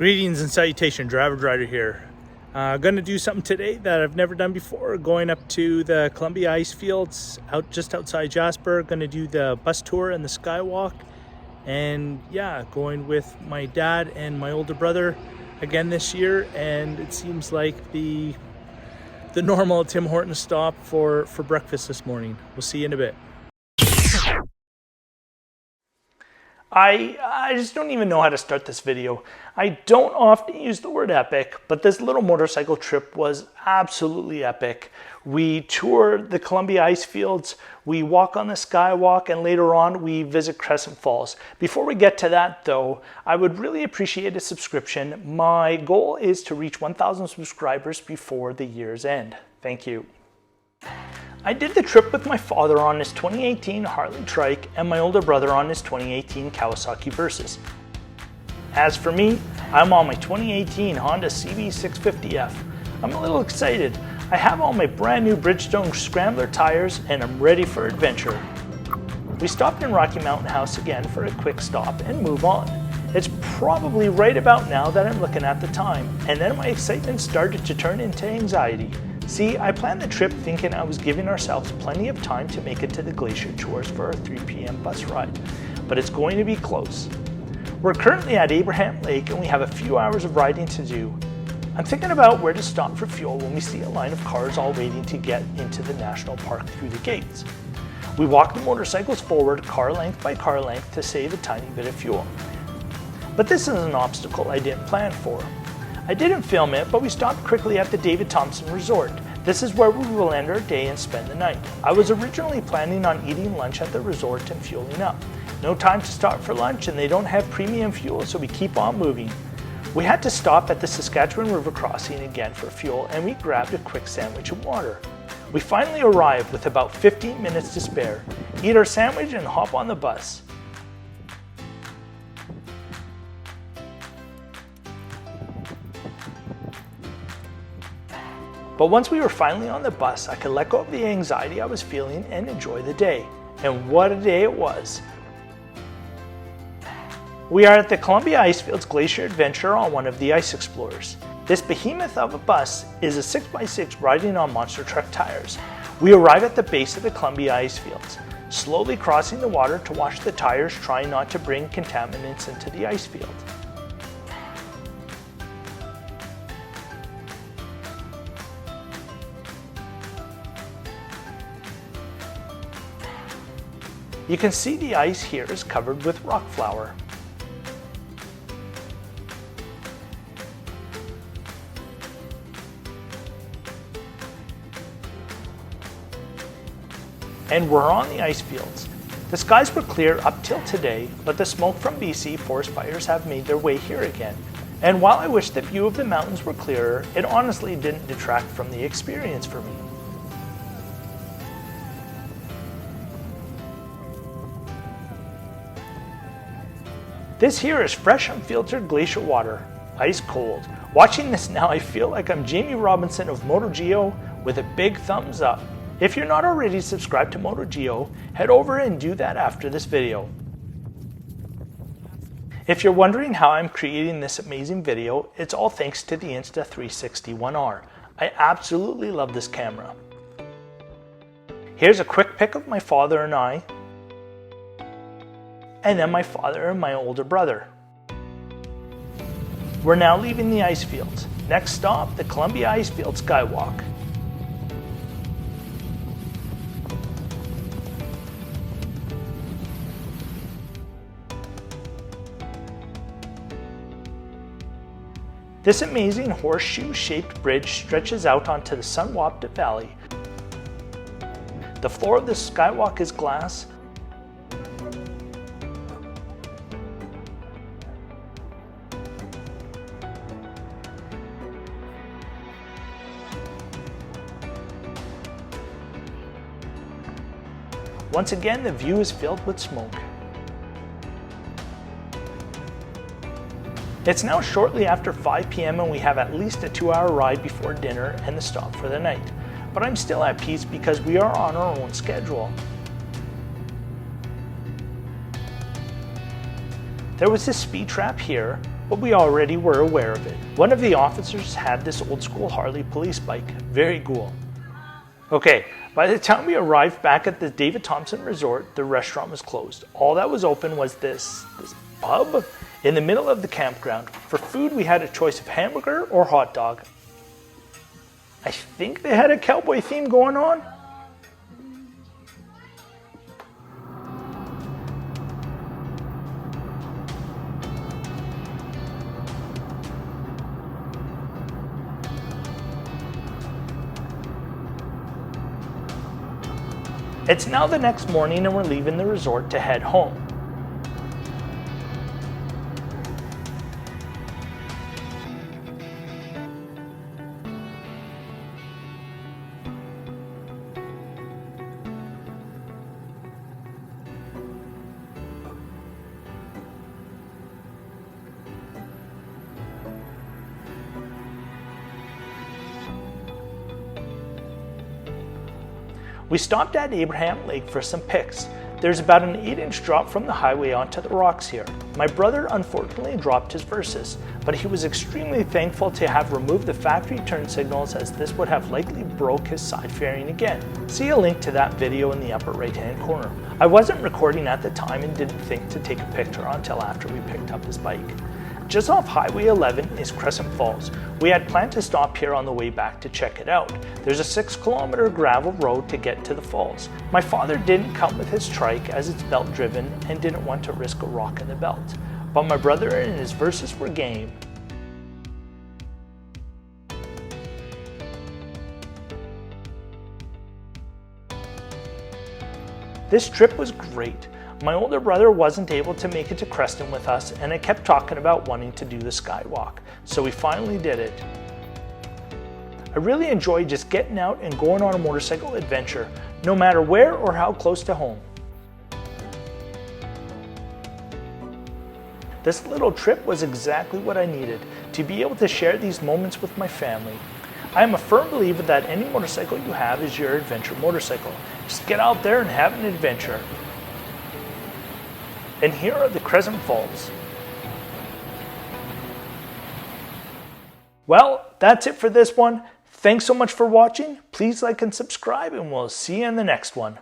Greetings and salutation, Driver Rider here. Going to do something today that I've never done before. Going up to the Columbia Icefields, just outside Jasper. Going to do the bus tour and the Skywalk. And yeah, going with my dad and my older brother again this year. And it seems like the normal Tim Hortons stop for breakfast this morning. We'll see you in a bit. I just don't even know how to start this video. I don't often use the word epic, but this little motorcycle trip was absolutely epic. We toured the Columbia Icefields, we walk on the Skywalk, and later on we visit Crescent Falls. Before we get to that though, I would really appreciate a subscription. My goal is to reach 1,000 subscribers before the year's end. Thank you. I did the trip with my father on his 2018 Harley Trike and my older brother on his 2018 Kawasaki Versys. As for me, I'm on my 2018 Honda CB650F. I'm a little excited. I have all my brand new Bridgestone Scrambler tires and I'm ready for adventure. We stopped in Rocky Mountain House again for a quick stop and move on. It's probably right about now that I'm looking at the time, and then my excitement started to turn into anxiety. See, I planned the trip thinking I was giving ourselves plenty of time to make it to the Glacier Tours for our 3 p.m. bus ride, but it's going to be close. We're currently at Abraham Lake and we have a few hours of riding to do. I'm thinking about where to stop for fuel when we see a line of cars all waiting to get into the national park through the gates. We walk the motorcycles forward car length by car length to save a tiny bit of fuel. But this is an obstacle I didn't plan for. I didn't film it, but we stopped quickly at the David Thompson Resort. This is where we will end our day and spend the night. I was originally planning on eating lunch at the resort and fueling up. No time to stop for lunch and they don't have premium fuel, so we keep on moving. We had to stop at the Saskatchewan River crossing again for fuel and we grabbed a quick sandwich and water. We finally arrived with about 15 minutes to spare, eat our sandwich and hop on the bus. But once we were finally on the bus, I could let go of the anxiety I was feeling and enjoy the day. And what a day it was. We are at the Columbia Icefields Glacier Adventure on one of the Ice Explorers. This behemoth of a bus is a 6x6 riding on monster truck tires. We arrive at the base of the Columbia Icefields, slowly crossing the water to wash the tires, trying not to bring contaminants into the ice field. You can see the ice here is covered with rock flour. And we're on the ice fields. The skies were clear up till today, but the smoke from BC forest fires have made their way here again. And while I wish the view of the mountains were clearer, it honestly didn't detract from the experience for me. This here is fresh, unfiltered glacier water, ice cold. Watching this now, I feel like I'm Jamie Robinson of MotoGeo with a big thumbs up. If you're not already subscribed to MotoGeo, head over and do that after this video. If you're wondering how I'm creating this amazing video, it's all thanks to the Insta360 I absolutely love this camera. Here's a quick pic of my father and I, and then my father and my older brother. We're now leaving the ice fields. Next stop, the Columbia Icefield Skywalk. This amazing horseshoe-shaped bridge stretches out onto the sun-wafted valley. The floor of the Skywalk is glass. Once again, the view is filled with smoke. It's now shortly after 5 p.m. and we have at least a 2-hour ride before dinner and the stop for the night. But I'm still at peace because we are on our own schedule. There was this speed trap here, but we already were aware of it. One of the officers had this old school Harley police bike. Very cool. Okay, by the time we arrived back at the David Thompson Resort, the restaurant was closed. All that was open was this pub in the middle of the campground. For food, we had a choice of hamburger or hot dog. I think they had a cowboy theme going on. It's now the next morning and we're leaving the resort to head home. We stopped at Abraham Lake for some pics. There's about an 8-inch drop from the highway onto the rocks here. My brother unfortunately dropped his Versus, but he was extremely thankful to have removed the factory turn signals, as this would have likely broke his side fairing again. See a link to that video in the upper right hand corner. I wasn't recording at the time and didn't think to take a picture until after we picked up his bike. Just off Highway 11 is Crescent Falls. We had planned to stop here on the way back to check it out. There's a 6-kilometer gravel road to get to the falls. My father didn't come with his trike as it's belt driven and didn't want to risk a rock in the belt. But my brother and his Versus were game. This trip was great. My older brother wasn't able to make it to Creston with us, and I kept talking about wanting to do the Skywalk, so we finally did it. I really enjoy just getting out and going on a motorcycle adventure, no matter where or how close to home. This little trip was exactly what I needed, to be able to share these moments with my family. I am a firm believer that any motorcycle you have is your adventure motorcycle. Just get out there and have an adventure. And here are the Crescent Falls. Well, that's it for this one. Thanks so much for watching. Please like and subscribe, and we'll see you in the next one.